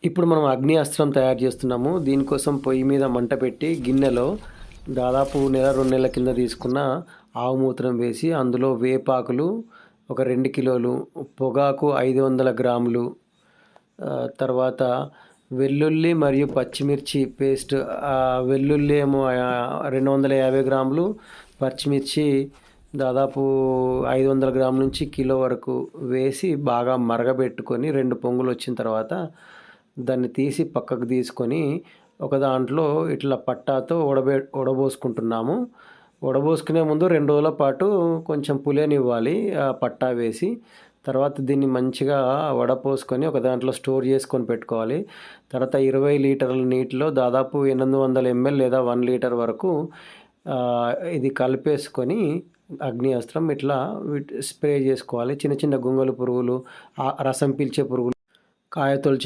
ఇప్పుడు మనం అగ్ని అస్త్రం తయారు చేస్తున్నాము. దీనికోసం పొయ్యి మీద మంట పెట్టి గిన్నెలో దాదాపు నెల 2 నెలల కింద తీసుకున్న ఆవు మూత్రం వేసి అందులో వేపాకులు ఒక 2 కిలోలు, పొగాకు 500 గ్రాములు, తర్వాత వెల్లుల్లి మరియు పచ్చిమిర్చి పేస్ట్, వెల్లుల్లి ఏమో 250 గ్రాములు, పచ్చిమిర్చి దాదాపు 500 గ్రాముల నుంచి కిలో వరకు వేసి బాగా మరగబెట్టుకొని 2 పొంగులు వచ్చిన తర్వాత దాన్ని తీసి పక్కకు తీసుకొని ఒక దాంట్లో ఇట్లా పట్టాతో వడబోసుకుంటున్నాము. వడబోసుకునే ముందు 2 రోజుల పాటు కొంచెం పులియనివ్వాలి పట్టా వేసి. తర్వాత దీన్ని మంచిగా వడపోసుకొని ఒక దాంట్లో స్టోర్ చేసుకొని పెట్టుకోవాలి. తర్వాత 20 లీటర్ల నీటిలో దాదాపు 800 ఎంఎల్ లేదా 1 లీటర్ వరకు ఇది కలిపేసుకొని అగ్ని అస్త్రం ఇట్లా స్ప్రే చేసుకోవాలి. చిన్న చిన్న గొంగళి పురుగులు, రసం పీల్చే పురుగులు, కాయ తొలిచే